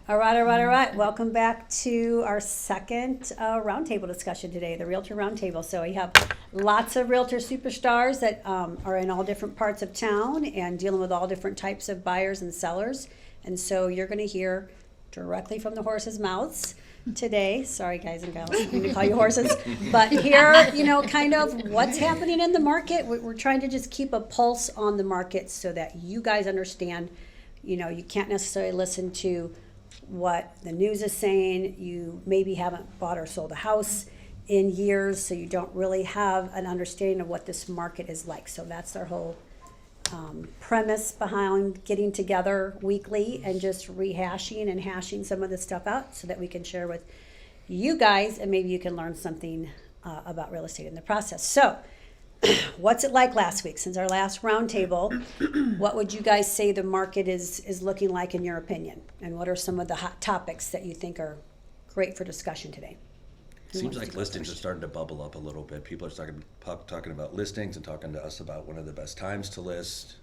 All right. Welcome back to our second roundtable discussion today, the Realtor Roundtable. So we have lots of Realtor superstars that are in all different parts of town and dealing with all different types of buyers and sellers. And so you're going to hear directly from the horses' mouths today. Sorry, guys and gals, I'm going to call you horses. But here, kind of what's happening in the market. We're trying to just keep a pulse on the market so that you guys understand, you can't necessarily listen to what the news is saying. You maybe haven't bought or sold a house in years, so you don't really have an understanding of what this market is like. So that's our whole premise behind getting together weekly and just rehashing and hashing some of this stuff out so that we can share with you guys, and maybe you can learn something about real estate in the process. So what's it like last week? Since our last roundtable, what would you guys say the market is looking like in your opinion? And what are some of the hot topics that you think are great for discussion today? Seems like listings are starting to bubble up a little bit. People are talking about listings and talking to us about when are the best times to list.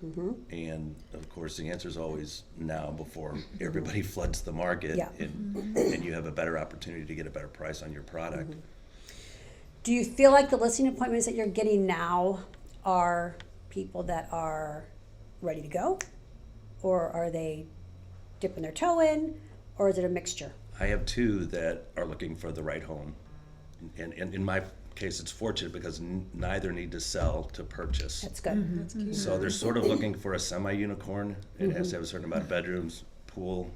And of course, the answer is always now before everybody floods the market, and you have a better opportunity to get a better price on your product. Do you feel like the listing appointments that you're getting now are people that are ready to go? Or are they dipping their toe in? Or is it a mixture? I have two that are looking for the right home. And in my case, it's fortunate because neither need to sell to purchase. That's good. That's cute. So they're sort of looking for a semi-unicorn. It has to have a certain amount of bedrooms, pool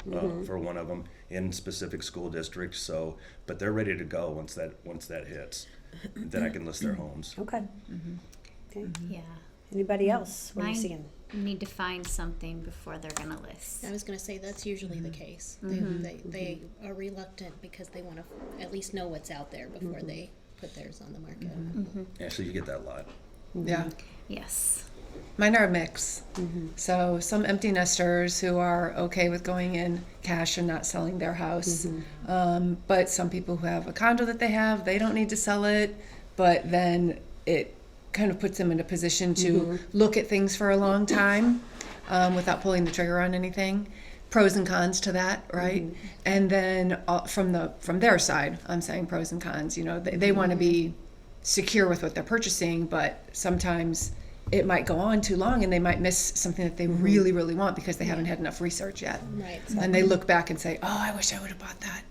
for one of them, in specific school districts. So, but they're ready to go once that hits. Then I can list their homes. Okay. Okay. Yeah. Anybody else? What are you Mine seeing? need to find something before they're gonna list. I was going to say that's usually the case. They are reluctant because they want to at least know what's out there before they put theirs on the market. Actually, you get that a lot. Yeah. Yes. Mine are a mix. So some empty nesters who are okay with going in cash and not selling their house. But some people who have a condo that they don't need to sell it, but then it kind of puts them in a position to look at things for a long time without pulling the trigger on anything. Pros and cons to that, right? And then from their side, I'm saying pros and cons. They want to be secure with what they're purchasing, but sometimes it might go on too long and they might miss something that they really, really want because they haven't had enough research yet. Right. And they look back and say, oh, I wish I would have bought that.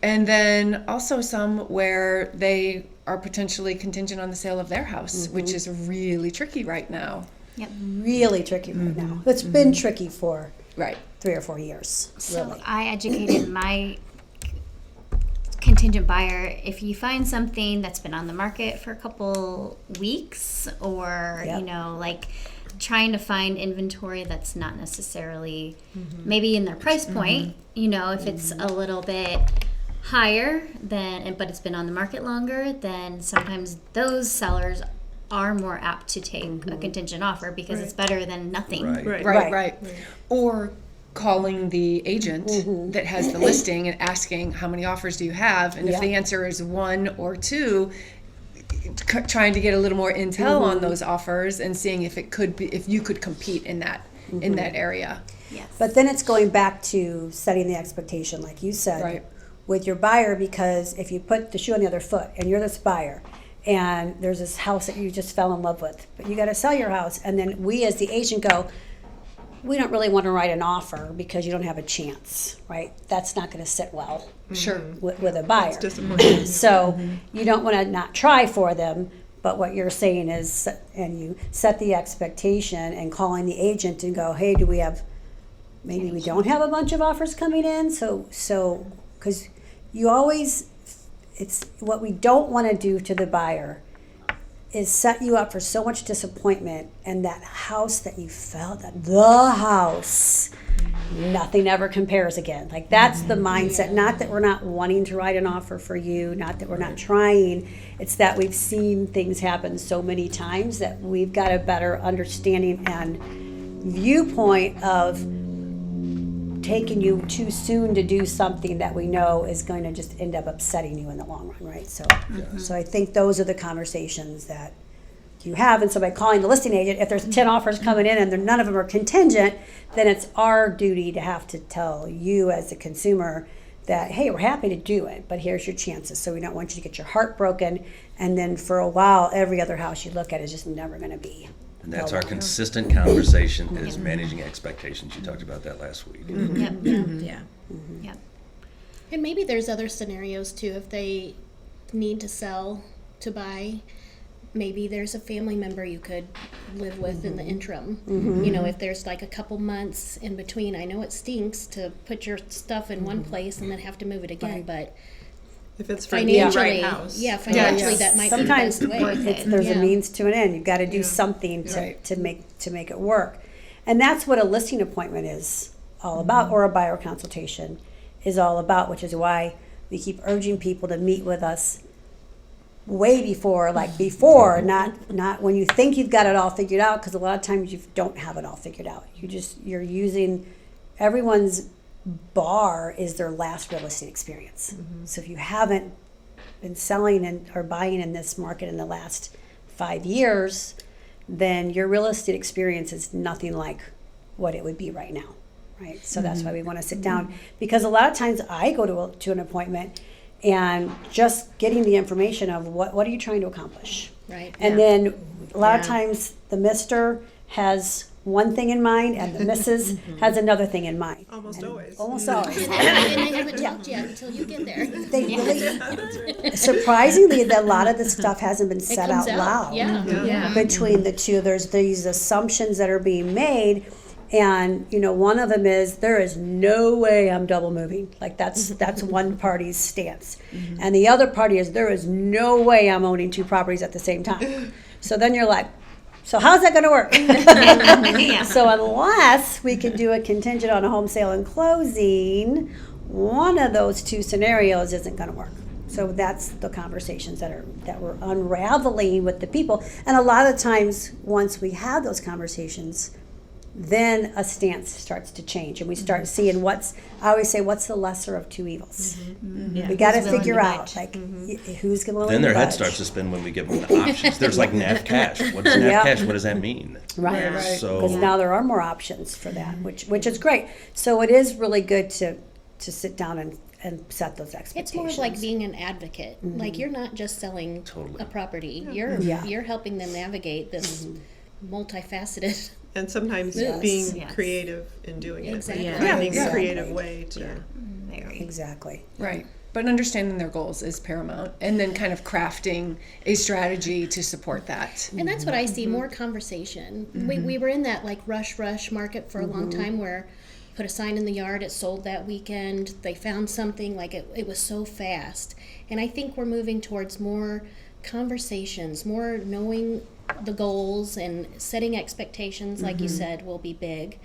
And then also some where they are potentially contingent on the sale of their house, which is really tricky right now. Yep. Really tricky right now. It's been tricky for Right. 3 or 4 years. So Really. I educated my contingent buyer. If you find something that's been on the market for a couple weeks, or like trying to find inventory that's not necessarily maybe in their price point, if it's a little bit higher but it's been on the market longer, then sometimes those sellers are more apt to take a contingent offer because it's better than nothing. Right. Or calling the agent that has the listing and asking how many offers do you have, and if the answer is 1 or 2, trying to get a little more intel on those offers and seeing if you could compete in that area. Yes. But then it's going back to setting the expectation, like you said, with your buyer, because if you put the shoe on the other foot and you're this buyer and there's this house that you just fell in love with, but you got to sell your house, and then we as the agent go, we don't really want to write an offer because you don't have a chance, right? That's not going to sit well with a buyer. So you don't want to not try for them, but what you're saying is, and you set the expectation and calling the agent and go, hey, do we have, maybe we don't have a bunch of offers coming in, so because you always, it's what we don't want to do to the buyer is set you up for so much disappointment, and that house that you felt, the house, nothing ever compares again. Like that's the mindset. Not that we're not wanting to write an offer for you, not that we're not trying. It's that we've seen things happen so many times that we've got a better understanding and viewpoint of taking you too soon to do something that we know is going to just end up upsetting you in the long run, right? So I think those are the conversations that you have. And so by calling the listing agent, if there's 10 offers coming in and none of them are contingent, then it's our duty to have to tell you as a consumer that, hey, we're happy to do it, but here's your chances. So we don't want you to get your heart broken. And then for a while, every other house you look at is just never going to be. And that's our consistent conversation is managing expectations. You talked about that last week. Yep. Yeah. Yep. And maybe there's other scenarios too. If they need to sell to buy, maybe there's a family member you could live with in the interim. You know, if there's like a couple months in between. I know it stinks to put your stuff in one place and then have to move it again, but If it's for the financially, right house. financially that might Sometimes be the best way. there's a Yeah. means to an end. You've got to do something to make it work. And that's what a listing appointment is all about, or a buyer consultation is all about, which is why we keep urging people to meet with us way before, not when you think you've got it all figured out, because a lot of times you don't have it all figured out. You're using, everyone's bar is their last real estate experience. So if you haven't been selling or buying in this market in the last 5 years, then your real estate experience is nothing like what it would be right now, right? So that's why we want to sit down, because a lot of times I go to an appointment and just getting the information of what are you trying to accomplish, Right. and then a lot of times the Mr. has one thing in mind and the Mrs. has another thing in mind. Almost And always. Almost always. And they haven't talked yet until you get there. They really, surprisingly, a lot of the stuff hasn't been said out loud Yeah. between the two. There's these assumptions that are being made, and one of them is there is no way I'm double moving. Like that's one party's stance, and the other party is there is no way I'm owning two properties at the same time. So then you're like, so how's that going to work? So unless we can do a contingent on a home sale and closing, one of those two scenarios isn't going to work. So that's the conversations that we're unraveling with the people. And a lot of times, once we have those conversations, then a stance starts to change, and we start seeing what's the lesser of two evils. We got to Who's willing figure to out budge? who's going to Then their head budge. starts to spin when we give them the options. There's like NAV cash. What is NAV Yep. cash? What does that mean? Right. So Because now there are more options for that, which is great. So it is really good to sit down and set those expectations. It's more of like being an advocate. Like you're not just selling Totally. a property. You're Yeah. you're helping them navigate this multifaceted. And sometimes Yes. being Yes. creative in doing it. Exactly. Like Yeah. finding Exactly. a creative way to. Very. Exactly. Right. But understanding their goals is paramount, and then kind of crafting a strategy to support that. And that's what I see, more conversation. We were in that like rush market for a long time where put a sign in the yard, it sold that weekend, they found something, like it was so fast. And I think we're moving towards more conversations, more knowing the goals and setting expectations, like you said, will be big.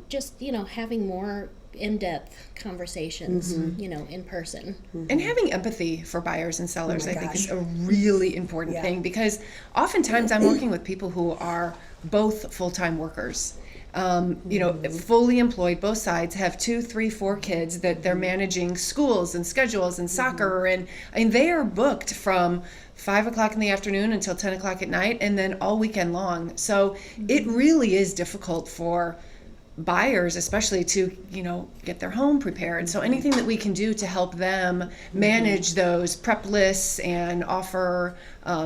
Just, having more in-depth conversations, in person. And having empathy for buyers and sellers, Oh my I think, gosh. is a really important Yeah. thing, because oftentimes I'm working with people who are both full-time workers. Fully employed, both sides have 2, 3, 4 kids that they're managing schools and schedules and soccer, and they are booked from 5 o'clock in the afternoon until 10 o'clock at night, and then all weekend long. So it really is difficult for buyers, especially to get their home prepared. So anything that we can do to help them manage those prep lists and offer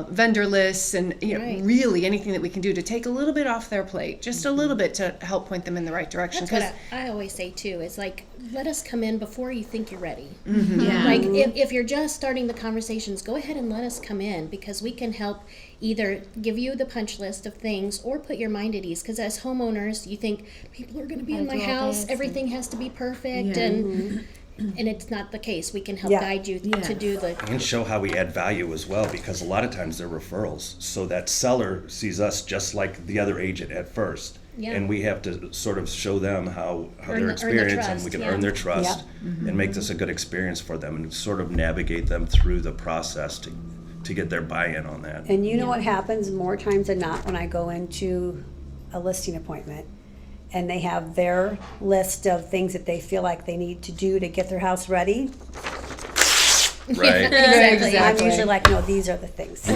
vendor lists, and Right. really anything that we can do to take a little bit off their plate, just a little bit, to help point them in the right direction. That's what I always say too. It's like, let us come in before you think you're ready. Yeah. Like if you're just starting the conversations, go ahead and let us come in, because we can help either give you the punch list of things or put your mind at ease. Because as homeowners, you think people are going to be in my do all house, this everything has to be perfect, Yeah. and it's not the case. We can help Yeah. guide you Yeah. to do the. and show how we add value as well, because a lot of times they're referrals. So that seller sees us just like the other agent at first. Yeah. And we have to sort of show them how Earn their the experience, and trust, we can yeah. earn their trust and make this a good experience for them, and sort of navigate them through the process to get their buy-in on that. And you know what happens more times than not when I go into a listing appointment and they have their list of things that they feel like they need to do to get their house ready. right? Exactly. I'm usually like, no, these are the things.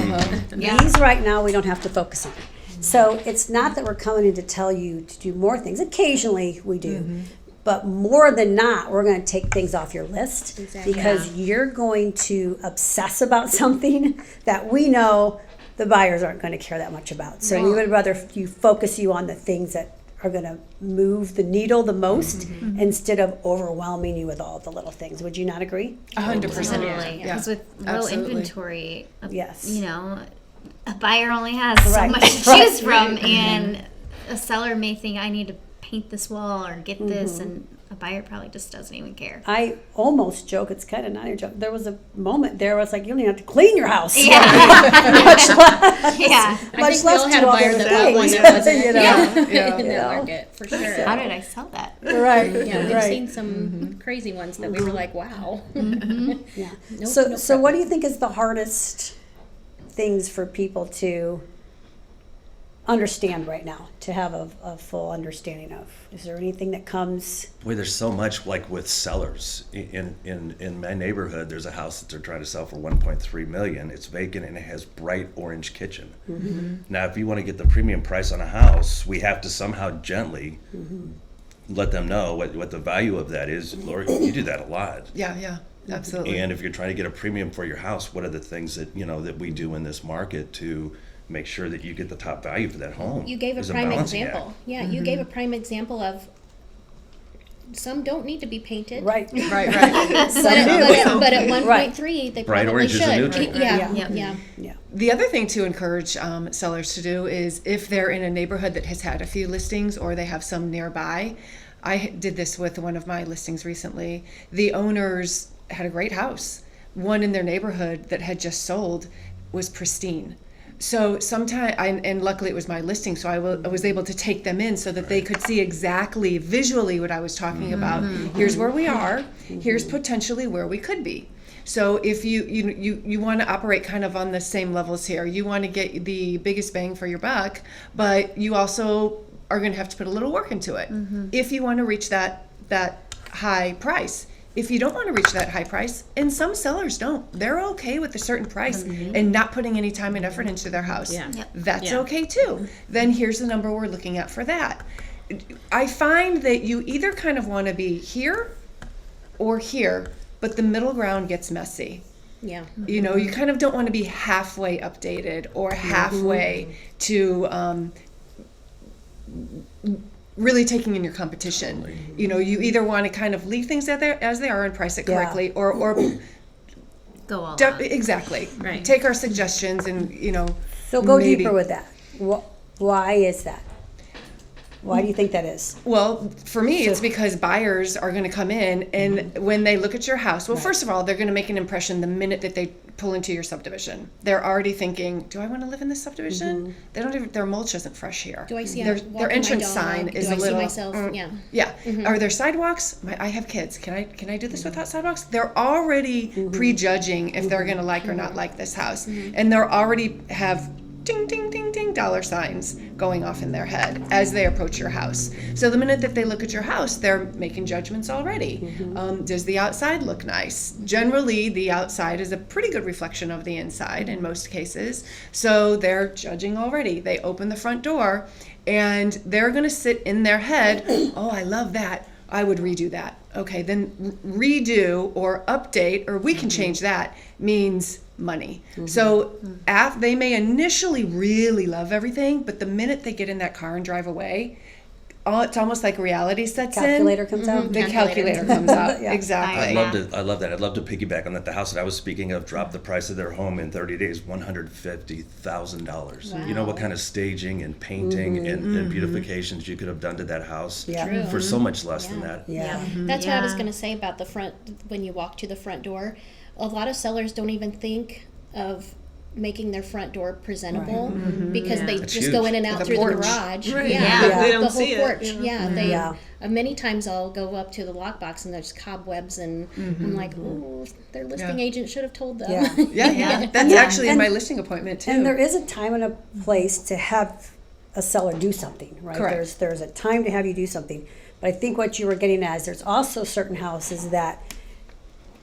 Yeah. These right now we don't have to focus on. So it's not that we're coming in to tell you to do more things. Occasionally we do. But more than not, we're going to take things off your list Exactly. because you're going to obsess about something that we know the buyers aren't going to care that much about. So we would rather focus you on the things that are going to move the needle the most instead of overwhelming you with all the little things. Would you not agree? 100%. Totally. Yeah. Because with low Absolutely. inventory, Yes. you know, a buyer only has so Right. much to Right. choose from, and a seller may think I need to paint this wall or get this, and a buyer probably just doesn't even care. I almost joke, it's kind of not a joke. There was a moment there where I was like, you don't even have to clean your house. Yeah. Much less, Yeah. I much think we less all had do a all buyer the that bought one things, that wasn't you know? Yeah. in the Yeah. market, for sure. How did I sell that? Right. Yeah, we've right. seen some crazy ones that we were like, wow. Yeah. No- So, no so what do problem. you think is the hardest things for people to understand right now, to have a full understanding of? Is there anything that comes? Well, there's so much like with sellers. In my neighborhood, there's a house that they're trying to sell for 1.3 million. It's vacant and it has bright orange kitchen. Now, if you want to get the premium price on a house, we have to somehow gently let them know what the value of that is. Lori, you do that a lot. Yeah, absolutely. And if you're trying to get a premium for your house, what are the things that that we do in this market to make sure that you get the top value for that home? You gave a There's prime balancing example. act. Yeah, you gave a prime example of some don't need to be painted. Right. Right. But at 1.3, they Bright probably orange is should. a neutral. Yeah, Yep. yeah. Yeah. The other thing to encourage sellers to do is if they're in a neighborhood that has had a few listings or they have some nearby. I did this with one of my listings recently. The owners had a great house. One in their neighborhood that had just sold was pristine. So and luckily it was my listing, so I was able to take them in so that they could see exactly visually what I was talking about. Here's where we are. Here's potentially where we could be. So if you want to operate kind of on the same levels here, you want to get the biggest bang for your buck, but you also are going to have to put a little work into it if you want to reach that high price. If you don't want to reach that high price, and some sellers don't, they're okay with a certain price and not putting any time and effort into their house. Yeah. Yep. That's Yeah. okay too. Then here's the number we're looking at for that. I find that you either kind of want to be here or here, but the middle ground gets messy. Yeah. You know, you kind of don't want to be halfway updated or halfway to really taking in your competition. You know, you either want to kind of leave things as they are and price it Yeah. correctly, or Go all out. exactly. Right. Take our suggestions and So go maybe- deeper with that. Why is that? Why do you think that is? Well, for me, it's because buyers are going to come in, and when they look at your house, well, first of all, they're going to make an impression the minute that they pull into your subdivision. They're already thinking, "Do I want to live in this subdivision?" They don't even. Their mulch isn't fresh here. Do I see their entrance sign is do a I little. see myself? Yeah. Yeah. Are there sidewalks? I have kids. Can I do this without sidewalks? They're already prejudging if they're going to like or not like this house, and they're already have ding, ding, ding, ding dollar signs going off in their head as they approach your house. So the minute that they look at your house, they're making judgments already. Does the outside look nice? Generally, the outside is a pretty good reflection of the inside in most cases. So they're judging already. They open the front door and they're going to sit in their head, "Oh, I love that. I would redo that." Okay, then redo or update, or we can change that, means money. So they may initially really love everything, but the minute they get in that car and drive away, it's almost like reality sets Calculator in. comes out. The calculator comes out. Yeah. Exactly. I love that. I'd love to piggyback on that. The house that I was speaking of dropped the price of their home in 30 days, $150,000. You know what kind of staging and painting and beautifications you could have done to that house Yeah. True. for so much less than that. Yeah. That's what I was Yeah. going to say about the front, when you walk to the front door. A lot of sellers don't even think of making their front door presentable because they That's just go huge. in and out The through porch. the garage. Right. Yeah, Yeah. They don't the whole see it, porch. you know? Yeah, Yeah. many times I'll go up to the lockbox and there's cobwebs, and I'm like, oh, their listing agent should have told them. Yeah. Yeah. That's Yeah. actually in And- my listing appointment too. And there is a time and a place to have a seller do something, right? Correct. There's a time to have you do something. But I think what you were getting at is there's also certain houses that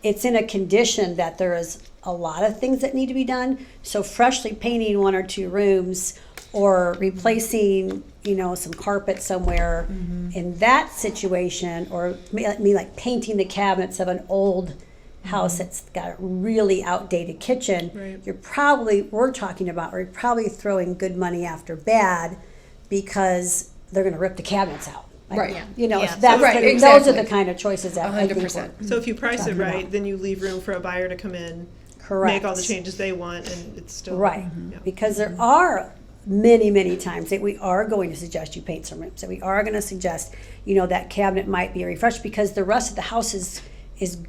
it's in a condition that there is a lot of things that need to be done. So freshly painting 1 or 2 rooms or replacing, some carpet somewhere in that situation, or me like painting the cabinets of an old house that's got a really outdated kitchen, Right. you're probably throwing good money after bad because they're going to rip the cabinets out. Like, Right. Yeah. That's Right, those are exactly. the kind of choices that I think 100%. we're So if you price it talking right, about. then you leave room for a buyer to come in, correct. make all the changes they want, and it's still Right, Yeah. because there are many, many times that we are going to suggest you paint some rooms, that we are going to suggest, that cabinet might be refreshed because the rest of the house is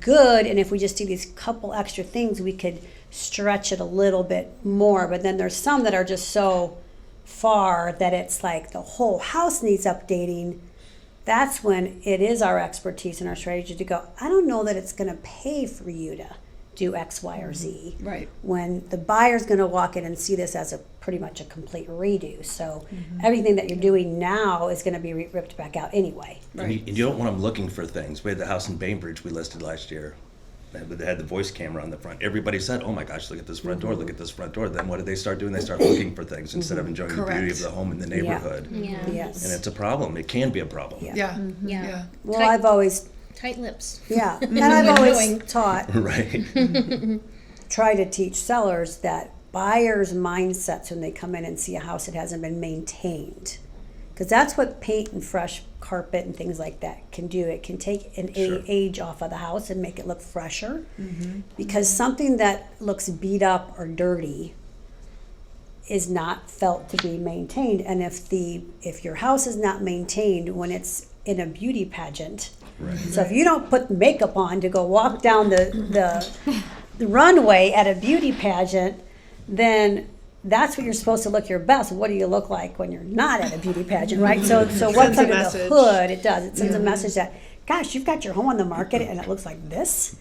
good, and if we just do these couple extra things, we could stretch it a little bit more. But then there's some that are just so far that it's like the whole house needs updating. That's when it is our expertise and our strategy to go, I don't know that it's going to pay for you to do X, Y, or Z. Right. When the buyer's going to walk in and see this as pretty much a complete redo. So everything that you're doing now is going to be ripped back out anyway. And you don't want them looking for things. We had the house in Bainbridge we listed last year. They had the voice camera on the front. Everybody said, oh my gosh, look at this front door, look at this front door. Then what did they start doing? They start looking for things instead of enjoying the beauty Correct. of the home and the neighborhood. Yeah. Yes. And it's a problem. It can be a problem. Yeah. Yeah. Yeah. Well, Tight- I've always, Tight lips. yeah, and I've always Knowing. taught, Right. try to teach sellers that buyers' mindsets when they come in and see a house that hasn't been maintained. Because that's what paint and fresh carpet and things like that can do. It can take an Sure. age off of the house and make it look fresher. Because something that looks beat up or dirty is not felt to be maintained. And if your house is not maintained when it's in a beauty pageant, so if you don't put makeup on to go walk down the runway at a beauty pageant, then that's when you're supposed to look your best. What do you look like when you're not at a beauty pageant, right? So what's Sends a under the message. hood? It does. It sends a message that, gosh, you've got your home on the market and it looks like this.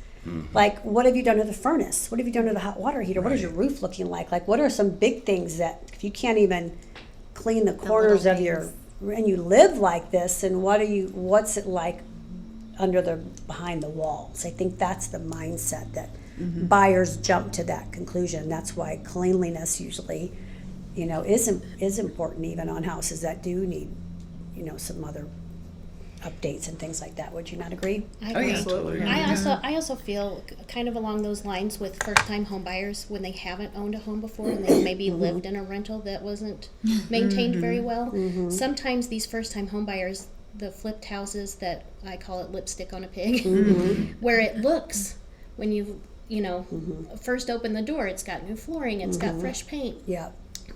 Like, what have you done to the furnace? What have you done to the hot water heater? What is your roof looking like? Like, what are some big things that if you can't even clean the corners of your, and you live like this, and what's it like behind the walls? I think that's the mindset that buyers jump to that conclusion. That's why cleanliness usually, is important even on houses that do need, some other updates and things like that. Would you not agree? I Oh, agree. yeah. Absolutely. I also feel kind of along those lines with first-time home buyers when they haven't owned a home before and they maybe lived in a rental that wasn't maintained very well. Sometimes these first-time home buyers, the flipped houses that I call it lipstick on a pig, where it looks when you first open the door, it's got new flooring, it's got fresh paint. Yeah.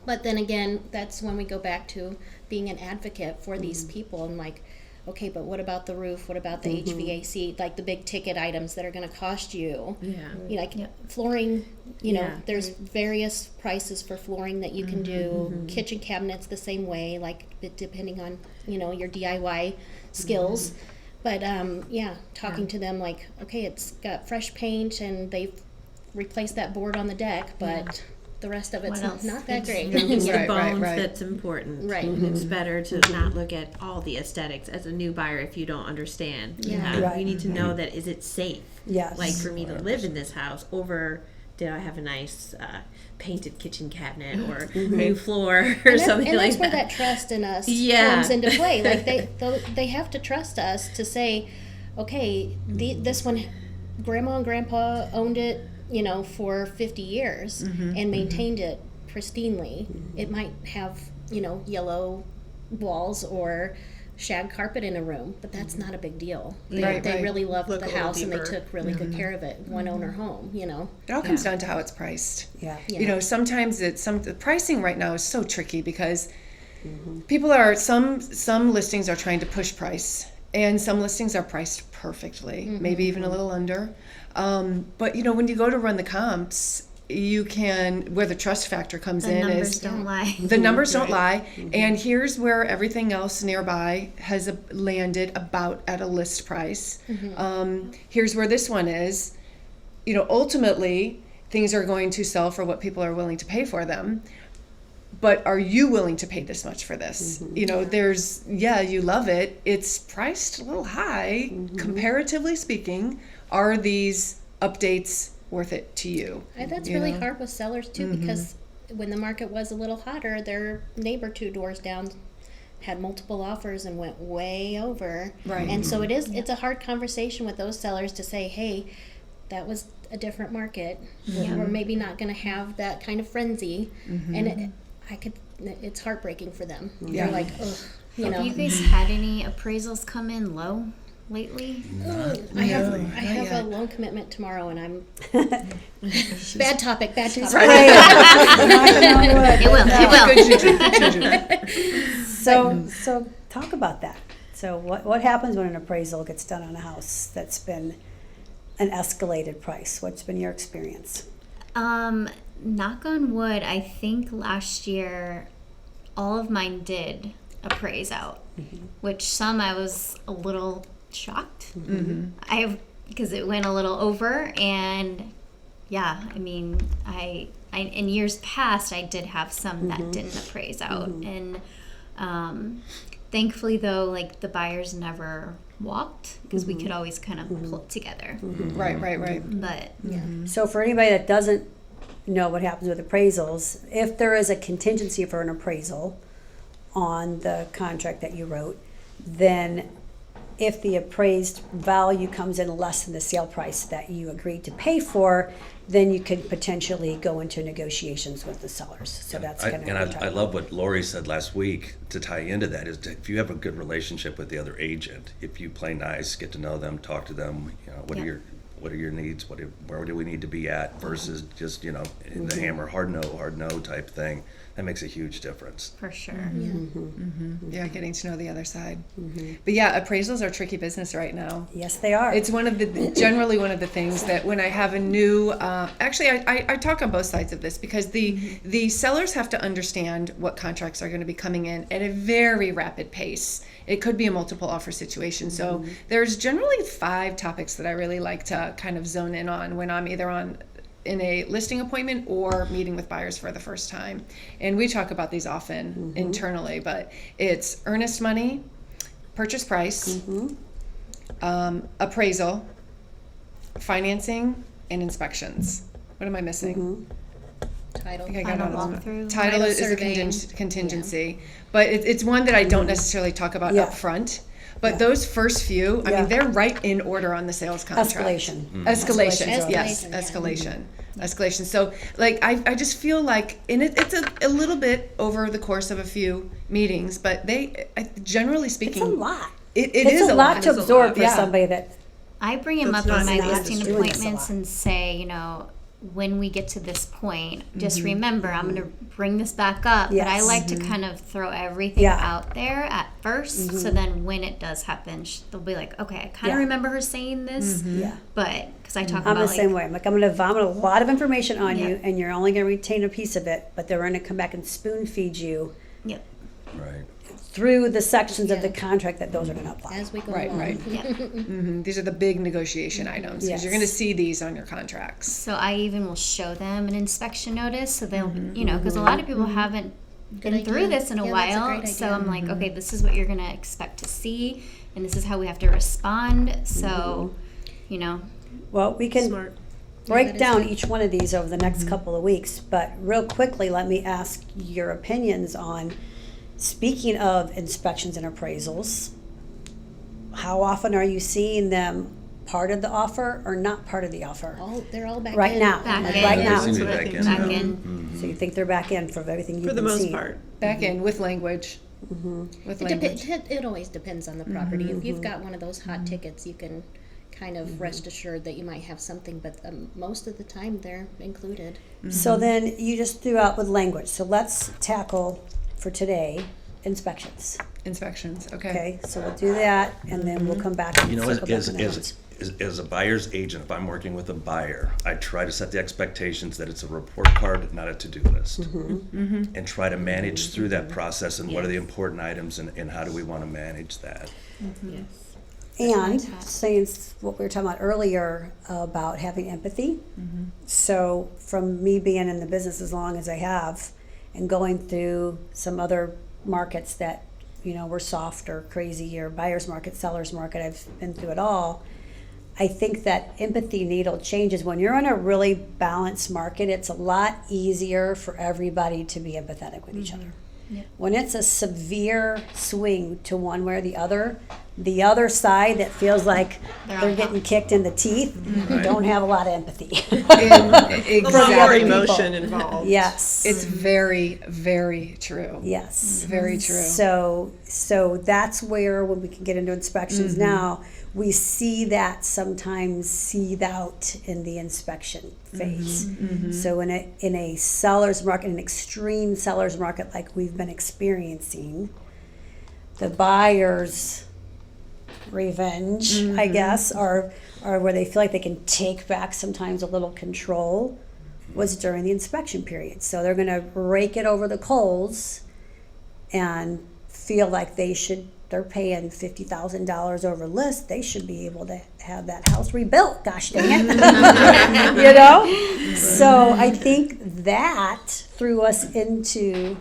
But then again, that's when we go back to being an advocate for these people and like, okay, but what about the roof? What about the HVAC? Like the big ticket items that are going to cost you. Yeah. Flooring, Yeah. there's various prices for flooring that you can do. Kitchen cabinets the same way, like depending on, your DIY skills. But talking to them like, okay, it's got fresh paint and they've replaced that board on the deck, but the rest of it's What else? not that great. It's the Right, right, bones right. that's important. Right. It's better to not look at all the aesthetics as a new buyer if you don't understand. Yeah. Right. You need to know that is it safe? Yes. Like for me to live in this house over did I have a nice painted kitchen cabinet or new floor or And something and like that's where that. that trust in us Yeah. comes into play. Like they have to trust us to say, okay, this one, Grandma and Grandpa owned it, for 50 years and maintained it pristinely. It might have, yellow walls or shag carpet in a room, but that's not a big deal. They, Right, they right. really loved Look a the little house and they deeper. took really good care of it. One owner home, It all comes down to how it's priced. Yeah. Yeah. Sometimes the pricing right now is so tricky because people are some listings are trying to push price and some listings are priced perfectly, maybe even a little under. But when you go to run the comps, you can, where the trust factor comes The in numbers is don't lie. the numbers don't lie, and here's where everything else nearby has landed about at a list price. Here's where this one is. Ultimately, things are going to sell for what people are willing to pay for them. But are you willing to pay this much for this? There's, you love it. It's priced a little high, comparatively speaking. Are these updates worth it to you? That's you really know? hard with sellers too, because when the market was a little hotter, their neighbor 2 doors down had multiple offers and went way over. Right. And so it's a hard conversation with those sellers to say, hey, that was a different market. We're maybe not going to have that kind of frenzy. And it's heartbreaking for them. Yeah. They're like, ugh, you know. Have you guys had any appraisals come in low lately? I have yet. a loan commitment tomorrow, and I'm bad topic. It will. It will. Good juju, good juju. So talk about that. So what happens when an appraisal gets done on a house that's been an escalated price? What's been your experience? Knock on wood, I think last year all of mine did appraise out, which some I was a little shocked. Because it went a little over, and yeah, I mean, I in years past I did have some that didn't appraise out, and thankfully though, like the buyers never walked, because we could always kind of pull it together. Right. But So for anybody that doesn't know what happens with appraisals, if there is a contingency for an appraisal on the contract that you wrote, then if the appraised value comes in less than the sale price that you agreed to pay for, then you could potentially go into negotiations with the sellers. So that's kind of what we're talking I about. love what Lori said last week to tie into that is if you have a good relationship with the other agent, if you play nice, get to know them, talk to them, you know, what are your needs, where do we need to be at versus just, you know, the hammer, hard no type thing. That makes a huge difference. for sure. Yeah, getting to know the other side. But yeah, appraisals are tricky business right now. Yes, they are. It's generally one of the things that when I have a new, actually I talk on both sides of this, because the sellers have to understand what contracts are going to be coming in at a very rapid pace. It could be a multiple offer situation. So there's generally 5 topics that I really like to kind of zone in on when I'm either in a listing appointment or meeting with buyers for the first time. And we talk about these often internally, but it's earnest money, purchase price, appraisal, financing, and inspections. What am I missing? Title. I think I got Final all of them. walkthrough. Title is a surveying. contingency, but it's one that I don't necessarily talk about Yeah. up front. But those first few, I Yeah. mean, they're right in order on the sales contract. Escalation. Escalation, Escalation, yes, yeah. escalation. So, like, I just feel like, and it's a little bit over the course of a few meetings, but generally speaking, It's a lot. It It's is a lot to It's a absorb lot, for yeah. somebody that, I bring him That's up in not my the listing industry. appointments and say, you know, when we get to this point, just remember, I'm going to bring this back up. But I Yes. like to kind of throw everything Yeah. out there at first. So then when it does happen, they'll be like, okay, I kind Yeah. of remember her saying this. yeah. But because I talk I'm about the same way. I'm like, I'm going to vomit a lot of information on Yeah. you, and you're only going to retain a piece of it, but they're going to come back and spoon feed you Yep. Right. through the sections of the contract that those are going to apply. As we go Right, along. right. These are the big negotiation items, because you're Yes. going to see these on your contracts. So I even will show them an inspection notice, so they'll, you know, because a lot of people haven't been Good through idea. this in a Yeah, that's a while. great So idea. I'm like, okay, this is what you're gonna expect to see, and this is how we have to respond. So, you know, Well, we can Smart. break that is down good. each one of these over the next couple of weeks, but real quickly, let me ask your opinions on, speaking of inspections and appraisals, how often are you seeing them part of the offer or not part of the offer? They're all back Right in. now. back Like in. right They now. seem to be That's what I back think in. too. back in. So you think they're back in for everything you've For the been most seeing? part. Back in with language. With language. It always depends on the property. If you've got one of those hot tickets, you can kind of rest assured that you might have something, but most of the time they're included. So then you just threw out with language. So let's tackle for today inspections. Inspections, Okay, so we'll do that, and then we'll come back and You know, circle back as to the ones. a buyer's agent, if I'm working with a buyer, I try to set the expectations that it's a report card, not a to-do list. And try to manage through that process and what are the important items and how do we want to manage that. And saying what we were talking about earlier about having empathy. So from me being in the business as long as I have and going through some other markets that, you know, were soft or crazy, or buyer's market, seller's market, I've been through it all. I think that empathy needle changes. When you're in a really balanced market, it's a lot easier for everybody to be empathetic with each other. When it's a severe swing to one way or the other side that feels like they're getting kicked in the teeth, don't have a lot of empathy. A lot more people. emotion involved. Yes. It's very, very true. Yes. Very true. So that's where, when we can get into inspections now, we see that sometimes seethe out in the inspection phase. So in a seller's market, an extreme seller's market like we've been experiencing, the buyer's revenge, I guess, or where they feel like they can take back sometimes a little control, was during the inspection period. So they're going to rake it over the coals and feel like they're paying $50,000 over list. They should be able to have that house rebuilt. Gosh dang it. You know? So I think that threw us into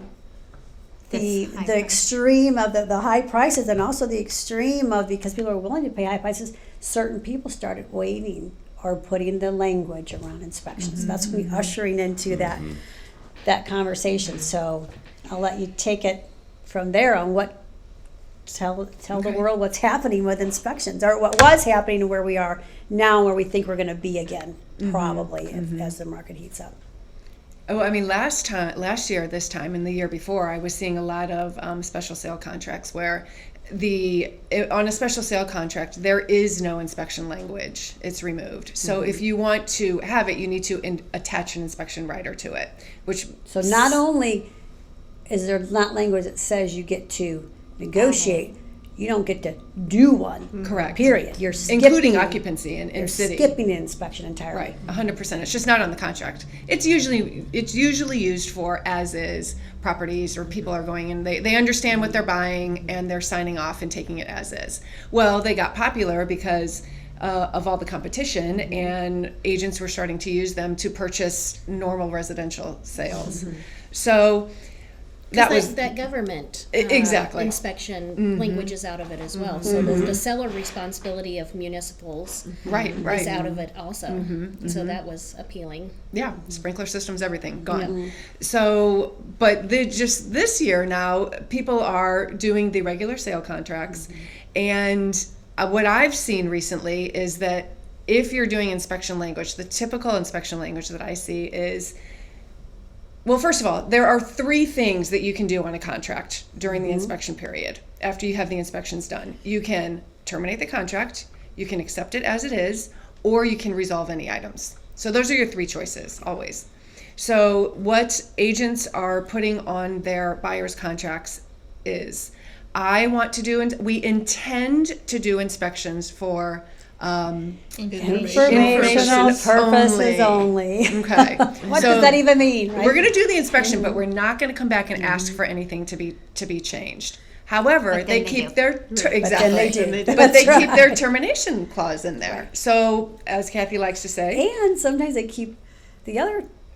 the extreme of the high prices, and also the extreme of, because people are willing to pay high prices, certain people started waiving or putting the language around inspections. That's when we're ushering into that conversation. So I'll let you take it from there on tell the world what's happening with inspections, or what was happening and where we are now, and where we think we're going to be again, probably, as the market heats up. Oh, I mean, last year, this time, and the year before, I was seeing a lot of special sale contracts where on a special sale contract, there is no inspection language. It's removed. So if you want to have it, you need to attach an inspection rider to it. So not only is there not language that says you get to negotiate, you don't get to do one. Correct. Period. You're including occupancy in you're city. skipping the inspection entirely. Right, 100%. It's just not on the contract. It's usually used for as-is properties, or people are going and they understand what they're buying and they're signing off and taking it as is. Well, they got popular because of all the competition, and agents were starting to use them to purchase normal residential sales. So that was that government exactly inspection language is out of it as well. So the seller responsibility of municipals is out of it also. So that was appealing. Yeah, sprinkler systems, everything gone. So, but just this year now, people are doing the regular sale contracts, and what I've seen recently is that if you're doing inspection language, the typical inspection language that I see is, well, first of all, there are 3 things that you can do on a contract during the inspection period after you have the inspections done. You can terminate the contract, you can accept it as it is, or you can resolve any items. So those are your 3 choices, always. So what agents are putting on their buyers' contracts is, we intend to do inspections for Informational purposes only. Okay. What does that even mean? Right? We're going to do the inspection, but we're not going to come back and ask for anything to be changed. However, they keep their exactly, but they keep their termination clause in there. So, as Kathy likes to say, and sometimes they keep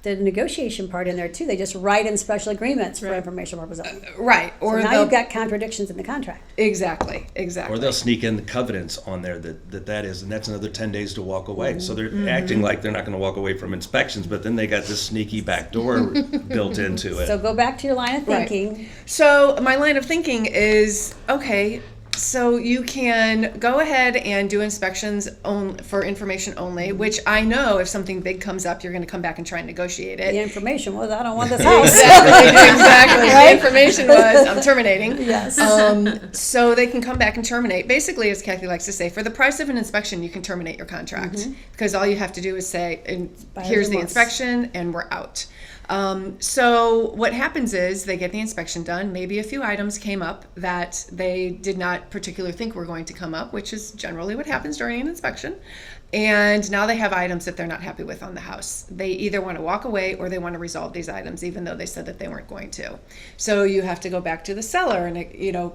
the negotiation part in there too. They just write in special agreements for informational purposes. Right. Or so now you've got contradictions in the contract. Exactly. Or they'll sneak in the covenants on there that is, and that's another 10 days to walk away. So they're acting like they're not going to walk away from inspections, but then they got this sneaky back door built into it. So go back to your line of thinking. Right. So my line of thinking is, okay, so you can go ahead and do inspections for information only, which I know if something big comes up, you're going to come back and try and negotiate it. The information was, I don't want this house. Exactly. The information was, I'm terminating. Yes. So they can come back and terminate. Basically, as Kathy likes to say, for the price of an inspection, you can terminate your contract, because all you have to do is say, here's the inspection, and we're out. So what happens is they get the inspection done. Maybe a few items came up that they did not particularly think were going to come up, which is generally what happens during an inspection. And now they have items that they're not happy with on the house. They either want to walk away or they want to resolve these items, even though they said that they weren't going to. So you have to go back to the seller and,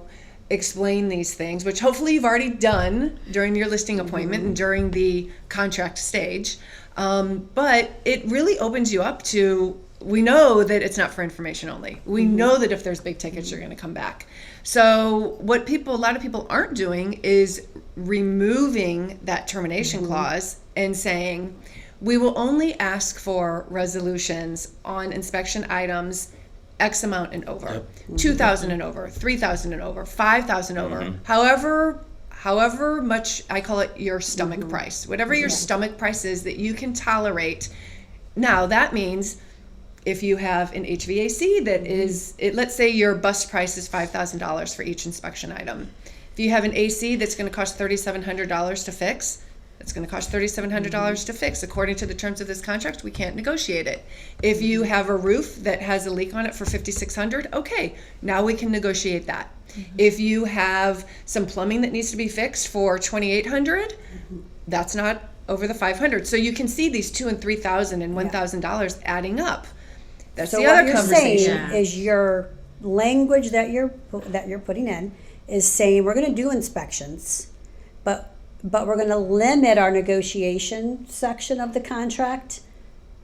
explain these things, which hopefully you've already done during your listing appointment and during the contract stage. But it really opens you up to we know that it's not for information only. We know that if there's big tickets, you're going to come back. So what a lot of people aren't doing is removing that termination clause and saying, we will only ask for resolutions on inspection items X amount and over, 2,000 and over, 3,000 and over, 5,000 over, however much, I call it your stomach price, whatever your stomach price is that you can tolerate. Now that means if you have an HVAC that is, let's say your bust price is $5,000 for each inspection item. If you have an AC that's going to cost $3,700 to fix, it's going to cost $3,700 to fix. According to the terms of this contract, we can't negotiate it. If you have a roof that has a leak on it for $5,600, okay, now we can negotiate that. If you have some plumbing that needs to be fixed for $2,800, that's not over the $500. So you can see these $2,000 and $3,000 and $1,000 adding up. That's So the what other you're conversation. saying is your language that you're putting in is saying we're going to do inspections, but we're going to limit our negotiation section of the contract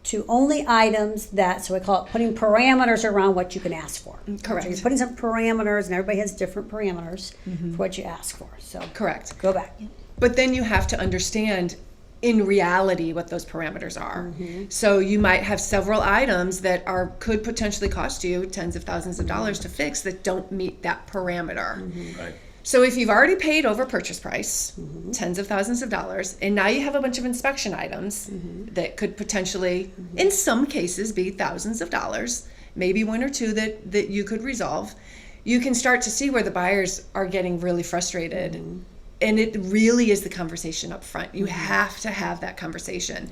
to only items that, so we call it putting parameters around what you can ask for. Correct. So you're putting some parameters, and everybody has different parameters for what you ask for. So Correct. go back. But then you have to understand in reality what those parameters are. So you might have several items that could potentially cost you tens of thousands of dollars to fix that don't meet that parameter. Right. So if you've already paid over purchase price, tens of thousands of dollars, and now you have a bunch of inspection items that could potentially, in some cases, be thousands of dollars, maybe one or two that you could resolve, you can start to see where the buyers are getting really frustrated. And it really is the conversation up front. You have to have that conversation.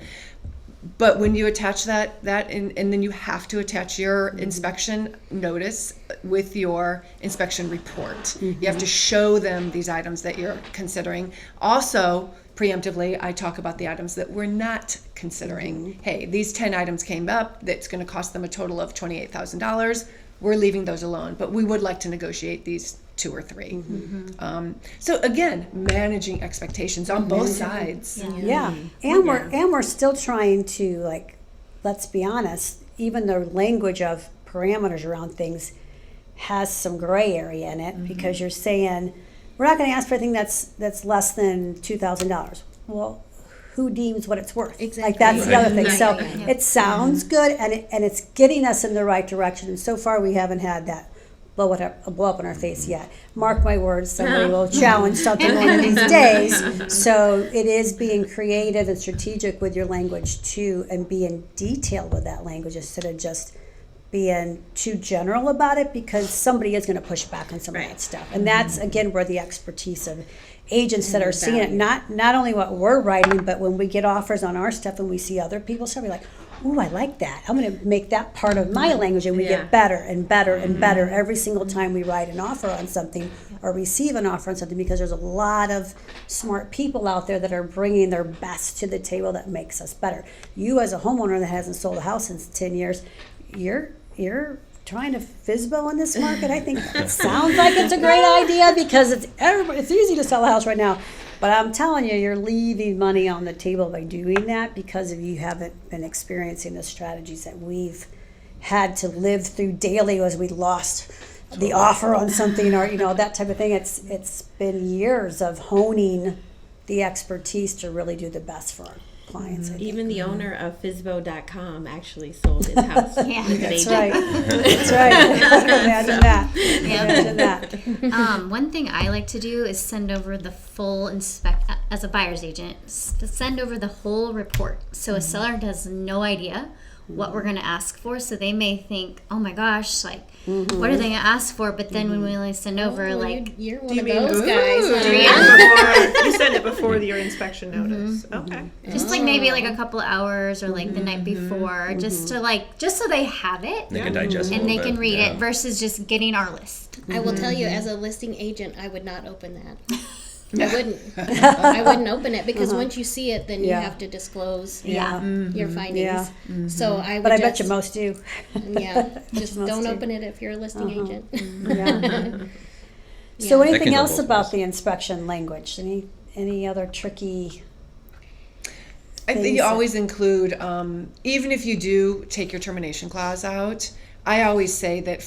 But when you attach that and then you have to attach your inspection notice with your inspection report. You have to show them these items that you're considering. Also, preemptively, I talk about the items that we're not considering. Hey, these 10 items came up that's going to cost them a total of $28,000. We're leaving those alone, but we would like to negotiate these 2 or 3. So again, managing expectations on both sides. Yeah, and we're still trying to, like, let's be honest, even the language of parameters around things has some gray area in it because you're saying we're not going to ask for anything that's less than $2,000. Well, who deems what it's worth? Exactly. Like that's the other thing. Right. So Yeah. it sounds good and it's getting us in the right direction. And so far we haven't had that blow up in our face yet. Mark my words, somebody will challenge something one of these days. So it is being creative and strategic with your language too, and being detailed with that language instead of just being too general about it, because somebody is going to push back on some of that stuff. And that's again where the expertise of agents that are seeing it, not only what we're writing, but when we get offers on our stuff and we see other people's stuff, we're like, ooh, I like that. I'm going to make that part of my language, and we get better and better and better every single time we write an offer on something or receive an offer on something, because there's a lot of smart people out there that are bringing their best to the table that makes us better. You as a homeowner that hasn't sold a house in 10 years, you're trying to FSBO in this market. I think it sounds like it's a great idea because it's easy to sell a house right now. But I'm telling you, you're leaving money on the table by doing that because you haven't been experiencing the strategies that we've had to live through daily as we lost the offer on something or that type of thing. It's been years of honing the expertise to really do the best for our clients. I think. Even the owner of FSBO.com actually sold his house. Yeah. with an That's agent. right. That's right. Imagine that. Imagine that. One thing I like to do is send over the full as a buyer's agent, to send over the whole report. So a seller has no idea what we're going to ask for. So they may think, oh my gosh, like, what are they going to ask for? But then when we only send over, You're one you of mean those ooh. guys. You send it before your inspection notice. Okay. just like maybe like a couple hours or like the night before, just so they have it They can digest it a and they little can bit, read yeah. it versus just getting our list. I will tell you, as a listing agent, I would not open that. I wouldn't. I wouldn't open it because once you see it, then you Yeah. have to disclose Yeah. your findings. Yeah. So I would But I bet you most do. Yeah, just Most don't do. open it if you're a listing agent. Yeah. So That anything can go else both about ways. the inspection language? Any other tricky? I think things you that- always include, even if you do take your termination clause out, I always say that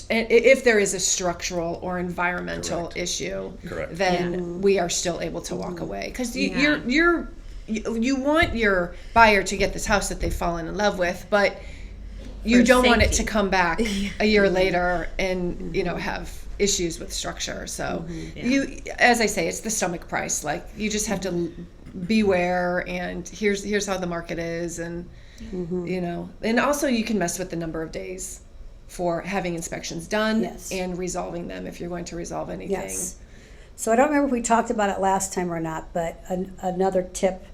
if there is a structural or environmental Correct. issue, Correct. then we are still able to walk away. Because Yeah. you want your buyer to get this house that they've fallen in love with, but you For don't want it to safety. come back a year later and have issues with structure. So as I say, it's the stomach price. Like, you just have to beware, and here's how the market is, and and also you can mess with the number of days for having inspections done Yes. and resolving them if you're going to resolve anything. Yes. So I don't remember if we talked about it last time or not, but another tip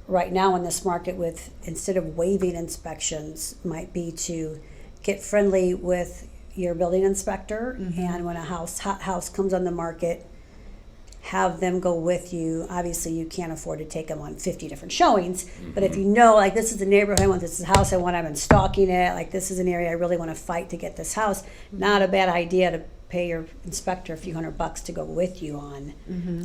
right now in this market, with instead of waiving inspections, might be to get friendly with your building inspector, and when a hot house comes on the market, have them go with you. Obviously, you can't afford to take them on 50 different showings, but if you know, like, this is the neighborhood I want, this is the house I want, I've been stalking it, like, this is an area I really want to fight to get this house, not a bad idea to pay your inspector a few $100 to go with you on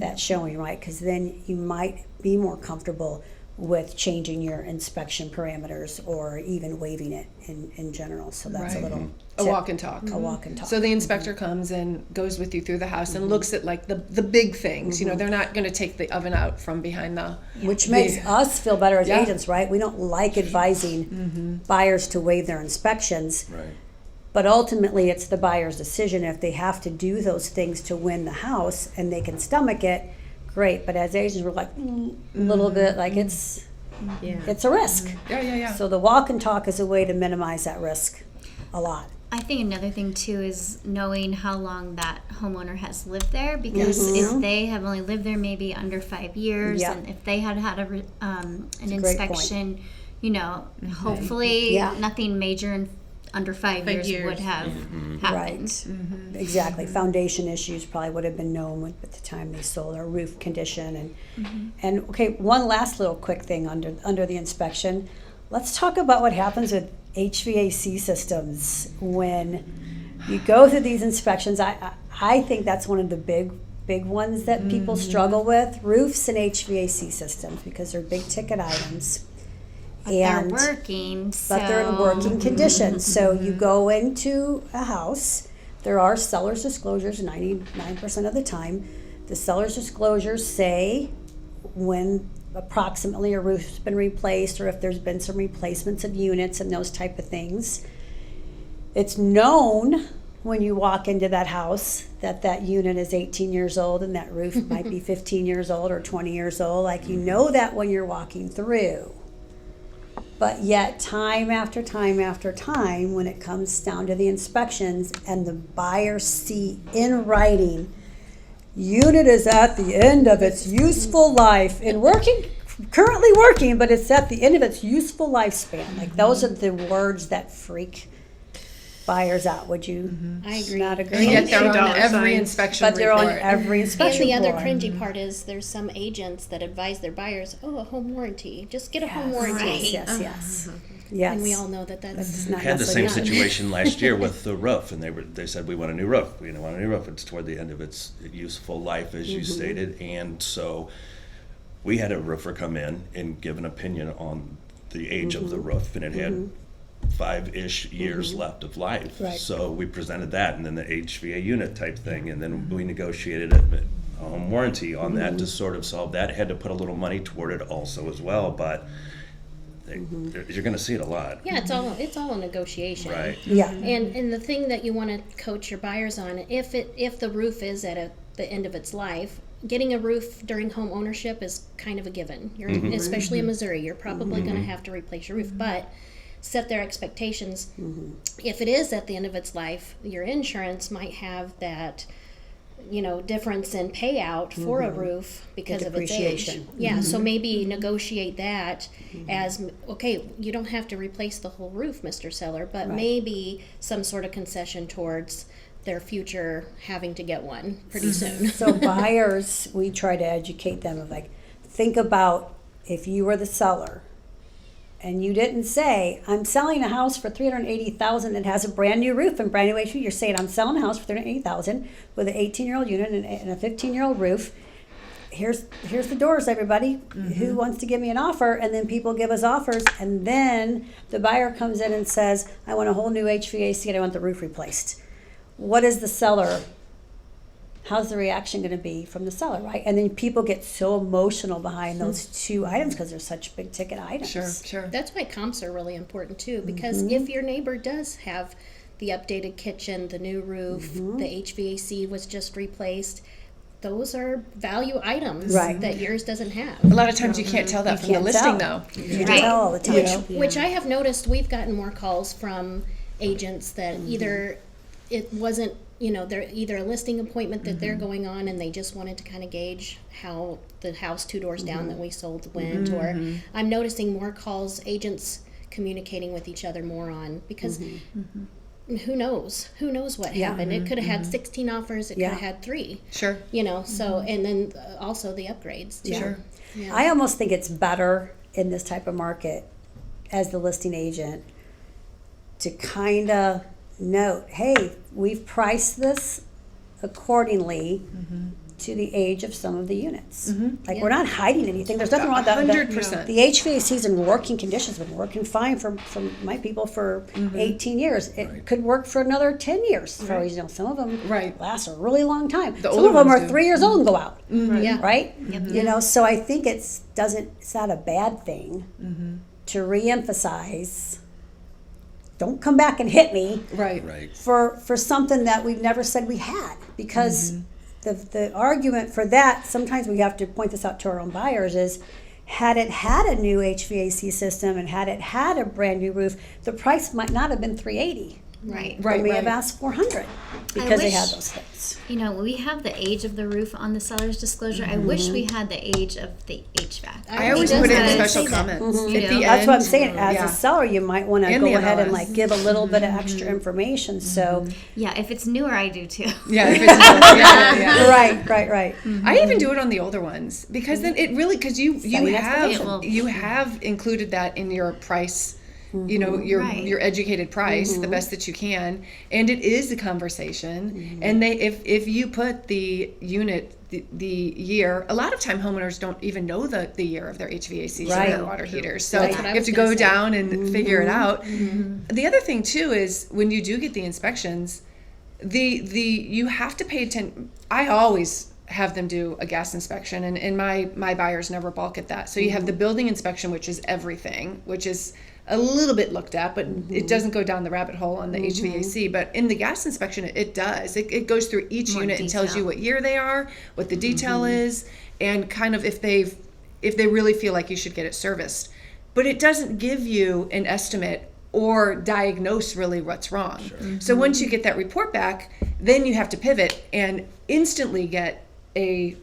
that showing, right? Because then you might be more comfortable with changing your inspection parameters or even waiving it in general. So that's Right. a little A tip. walk and talk. A walk and talk. So the inspector comes and goes with you through the house and looks at, like, the big things. They're not going to take the oven out from behind the Which makes us feel better as Yeah. agents, right? We don't like advising buyers to waive their inspections, Right. but ultimately it's the buyer's decision. If they have to do those things to win the house and they can stomach it, great. But as agents, we're like, a little bit, like, it's a risk. Yeah. So the walk and talk is a way to minimize that risk a lot. I think another thing too is knowing how long that homeowner has lived there, because if they have only lived there maybe under 5 years, Yeah. and if they had had an a great inspection, hopefully Yeah. nothing major in under 5 years would have happened. Right. Exactly. Foundation issues probably would have been known at the time they sold, or roof condition. And okay, one last little quick thing under the inspection. Let's talk about what happens with HVAC systems when you go through these inspections. I think that's one of the big ones that people struggle with, roofs and HVAC systems, because they're big ticket items. But they're working, But they're in so- working conditions. So you go into a house, there are seller's disclosures 99% of the time. The seller's disclosures say when approximately a roof's been replaced, or if there's been some replacements of units and those type of things. It's known when you walk into that house that unit is 18 years old and that roof might be 15 years old or 20 years old. Like, you know that when you're walking through. But yet, time after time after time, when it comes down to the inspections and the buyers see in writing, unit is at the end of its useful life and currently working, but it's at the end of its useful lifespan. Like, those are the words that freak buyers out. Would you I agree. not agree? And yet they're on Dollar every signs. inspection But they're on report. every And inspection the other report. cringy part is there's some agents that advise their buyers, a home warranty. Just get a home warranty. Yes, yes. Yes. And we all know that that's It's not Had the same necessarily- situation last year with the roof, and they said, we want a new roof. We want a new roof. It's toward the end of its useful life, as you stated, and so we had a roofer come in and give an opinion on the age of the roof, and it had 5-ish years left of life. Right. So we presented that, and then the HVA unit type thing, and then we negotiated a home warranty on that to sort of solve that. Had to put a little money toward it also as well, but you're going to see it a lot. Yeah, it's all a negotiation. Right. Yeah. And the thing that you want to coach your buyers on, if the roof is at the end of its life, getting a roof during home ownership is kind of a given. Especially in Missouri, you're probably going to have to replace your roof, but set their expectations. If it is at the end of its life, your insurance might have that difference in payout for a roof because of its age. depreciation. Yeah, so maybe negotiate that as, okay, you don't have to replace the whole roof, Mr. Seller, but maybe some sort of concession towards their future having to get one pretty soon. So buyers, we try to educate them of, like, think about if you were the seller and you didn't say, I'm selling a house for $380,000 that has a brand new roof and brand new HVAC. You're saying, I'm selling a house for $380,000 with an 18-year-old unit and a 15-year-old roof. here's the doors, everybody. Who wants to give me an offer? And then people give us offers, and then the buyer comes in and says, I want a whole new HVAC and I want the roof replaced. What is the seller? How's the reaction going to be from the seller, right? And then people get so emotional behind those two items because they're such big ticket items. Sure. That's why comps are really important too, because if your neighbor does have the updated kitchen, the new roof, the HVAC was just replaced, those are value items Right. that yours doesn't have. A lot of times you can't tell that from the can't listing, tell. though. You Right. tell all the time. Which I have noticed we've gotten more calls from agents that either it wasn't, they're either a listing appointment that they're going on and they just wanted to kind of gauge how the house 2 doors down that we sold went, or I'm noticing more calls, agents communicating with each other more on, because who knows what Yeah. happened. It could have had 16 offers, it could Yeah. have had 3, Sure. so, and then also the upgrades too. Sure. Yeah. I almost think it's better in this type of market as the listing agent to kind of note, hey, we've priced this accordingly to the age of some of the units. Like, we're not hiding anything. There's nothing wrong with that. 100%. The HVAC's in working conditions, been working fine for my people for 18 years. It could work for another 10 years. For all you know, some of them Right. last a really long time. The Some older of them ones are do. 3 years old and go out. Yeah. Right? So I think it's not a bad thing to reemphasize. Don't come back and hit me Right. Right. for something that we've never said we had, because the argument for that, sometimes we have to point this out to our own buyers, is had it had a new HVAC system and had it had a brand new roof, the price might not have been $380. Right. Right. We may have asked $400 because they had wish- those things. We have the age of the roof on the seller's disclosure. I wish we had the age of the HVAC. I always It put it in does special say that. comments. You At know? the That's end. what I'm saying. As Yeah. a seller, you might want to And go the ahead and MLS. give a little bit of extra information. So, Yeah, if it's newer, I do too. Yeah, if it's yeah. right. I even do it on the older ones, because then it really, because you Setting expectation. have included that in your price, your Right. your educated price, the best that you can, and it is a conversation. And if you put the unit, the year, a lot of time homeowners don't even know the year of their HVACs Right. and their water heaters, so Right. you That's what I have was to gonna go say. down and figure it out. The other thing too is when you do get the inspections, you have to pay attention. I always have them do a gas inspection, and my buyers never balk at that. So you have the building inspection, which is everything, which is a little bit looked at, but it doesn't go down the rabbit hole on the HVAC. But in the gas inspection, it does. It goes through each More unit and tells detail. you what year they are, what the detail is, and kind of if they really feel like you should get it serviced. But it doesn't give you an estimate or diagnose really what's wrong. So once you get that report back, then you have to pivot and instantly get a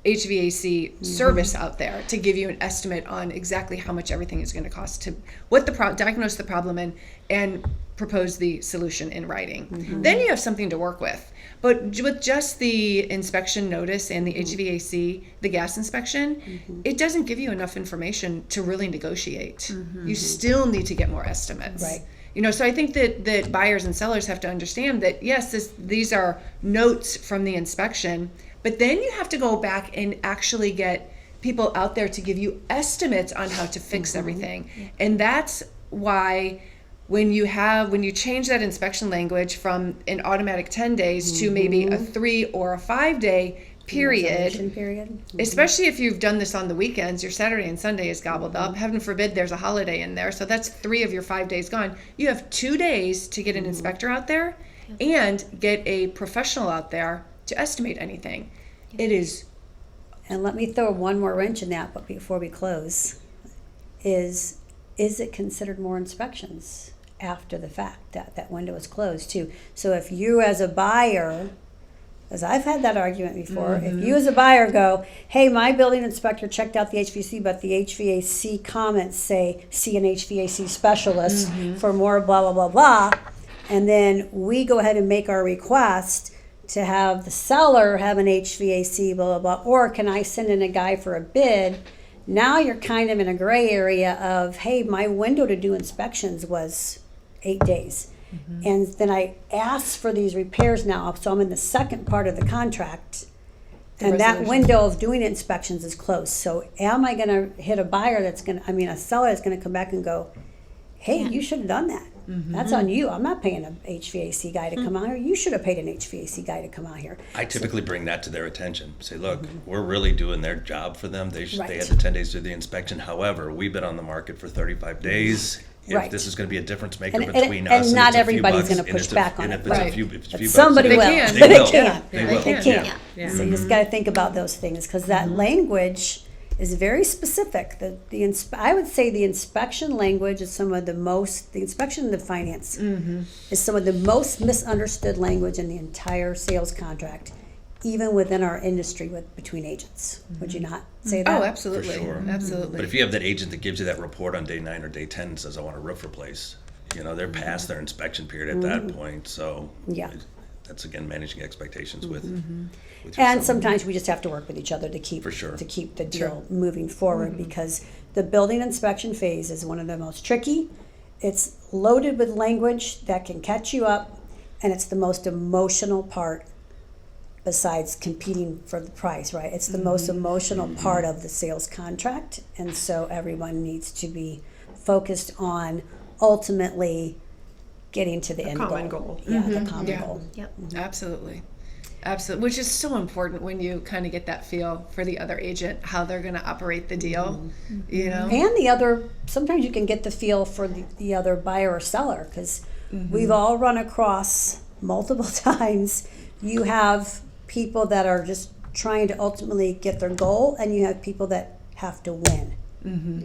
HVAC service out there to give you an estimate on exactly how much everything is going to cost, to what diagnose the problem and propose the solution in writing. Then you have something to work with. But with just the inspection notice and the HVAC, the gas inspection, it doesn't give you enough information to really negotiate. You still need to get more estimates. Right. So I think that buyers and sellers have to understand that, yes, these are notes from the inspection, but then you have to go back and actually get people out there to give you estimates on how to fix everything. And that's why when you change that inspection language from an automatic 10 days to maybe a 3 or a 5 day Reservation period, period. especially if you've done this on the weekends, your Saturday and Sunday is gobbled up. Heaven forbid there's a holiday in there. So that's 3 of your 5 days gone. You have 2 days to get an inspector out there and get a professional out there to estimate anything. It is. And let me throw one more wrench in that, but before we close, is it considered more inspections after the fact that window is closed too? So if you as a buyer, as I've had that argument before, if you as a buyer go, hey, my building inspector checked out the HVAC, but the HVAC comments say, see an HVAC specialist for more blah, blah, blah, blah, and then we go ahead and make our request to have the seller have an HVAC, blah, blah, blah, or can I send in a guy for a bid? Now you're kind of in a gray area of, hey, my window to do inspections was 8 days. And then I asked for these repairs now, so I'm in the second part of the contract. And that resolution. window of doing inspections is closed. So am I gonna hit a buyer that's gonna, I mean, a seller that's gonna come back and go, hey, you should have done that. That's on you. I'm not paying an HVAC guy to come out here. You should have paid an HVAC guy to come out here. I typically bring that to their attention. Say, look, we're really doing their job for them. They Right. had the 10 days to do the inspection. However, we've been on the market for 35 days. If Right. this is going to be a difference maker And- between and us, not it's a few everybody's bucks, gonna and push it's a- back on and it. if it's a Right. few, if it's a But few bucks, somebody They will. can. They They will. can. They They will. can. Can't. Yeah. So you just got to think about those things because that language is very specific. I would say the inspection language is some of the most, the inspection and the finance is some of the most misunderstood language in the entire sales contract, even within our industry between agents. Would you not say that? Oh, absolutely. For sure. Absolutely. But if you have that agent that gives you that report on day 9 or day 10 and says, I want a roof replaced, they're past their inspection period at that point. So Yeah. that's again managing expectations with your And seller. sometimes we just have to work with each other to keep For sure. to keep the deal moving forward because the building inspection phase is one of the most tricky. It's loaded with language that can catch you up, and it's the most emotional part besides competing for the price, right? It's the most emotional part of the sales contract, and so everyone needs to be focused on ultimately getting to the end common goal. Yeah, the common Yeah. goal. Yep. Absolutely. Absolutely. Which is so important when you kind of get that feel for the other agent, how they're going to operate the deal, you know? And the other, sometimes you can get the feel for the other buyer or seller because we've all run across multiple times. You have people that are just trying to ultimately get their goal, and you have people that have to win.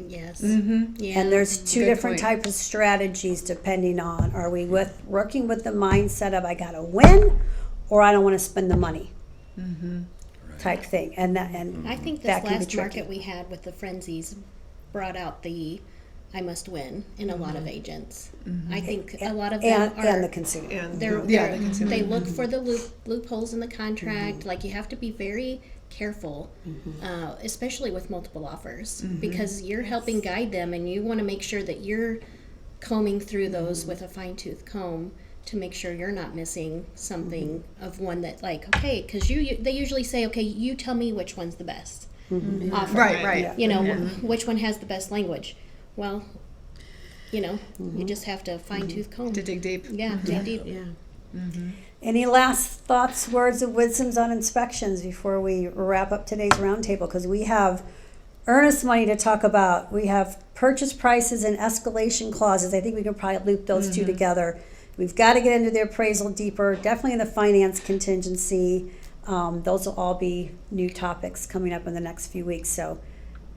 Yes. Mm-hmm. Yeah. And there's two Good different point. types of strategies depending on, are we working with the mindset of I gotta win or I don't want to spend the money type thing. And I think this that can be last tricky. market we had with the frenzies brought out the I must win in a lot of agents. I think a lot of them are and the consumer. And they look for the loopholes in the contract. Like you have to be very careful, especially with multiple offers, because you're helping guide them, and you want to make sure that you're combing through those with a fine-tooth comb to make sure you're not missing something of one that, like, okay, because they usually say, okay, you tell me which one's the best offer. Right. Yeah. You know, which one has the best language. Well, you just have to fine-tooth comb. To dig deep. Yeah, dig deep. Yeah. Any last thoughts, words of wisdoms on inspections before we wrap up today's roundtable? Because we have earnest money to talk about. We have purchase prices and escalation clauses. I think we can probably loop those two together. We've got to get into the appraisal deeper, definitely in the finance contingency. Those will all be new topics coming up in the next few weeks. So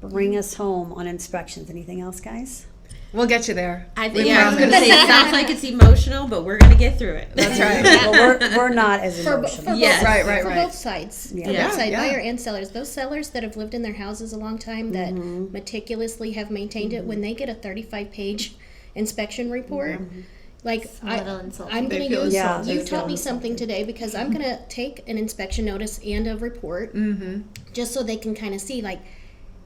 bring us home on inspections. Anything else, guys? We'll get you there. I We think I was promise. going to say it sounds like it's emotional, but we're going to get through it. That's right. Well, we're not as For emotional. Yes. Right. for both sides. Yeah. For both sides, Yeah. buyer and sellers. Those sellers that have lived in their houses a long time, that meticulously have maintained it, when they get a 35-page inspection report, like a little insulting. I'm going They to feel use. Yeah, You they taught feel me something today because I'm going to take an inspection notice and a report, just so they can kind of see, like,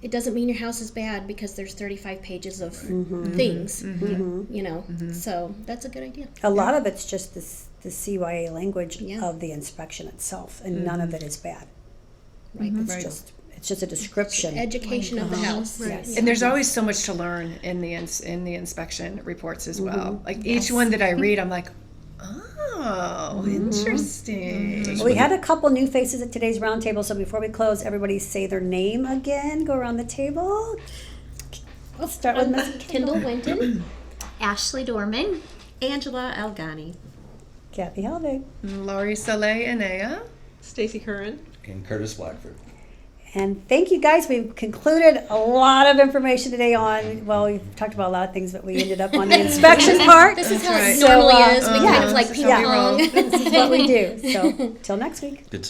it doesn't mean your house is bad because there's 35 pages of things, you know. So that's a good idea. A lot of it's just the CYA language Yeah. of the inspection itself, and none of it is bad. Right. It's just a description. Education of the house. Yes. And there's always so much to learn in the inspection reports as well. Like each one that I read, I'm like, oh, interesting. Well, we had a couple new faces at today's roundtable, so before we close, everybody say their name again. Go around the table. Let's start with Ms. Kendall Winton. Ashley Dorman. Angela Algani. Kathy Helvig. Laurie Soleil Enea. Stacy Curran. And Curtis Blackford. And thank you guys. We've concluded a lot of information today on, well, we've talked about a lot of things, but we ended up on the inspection part. This is how right. it normally So, is. We kind of like this is how ping we roll. pong. This is what we do. So, till next week. Good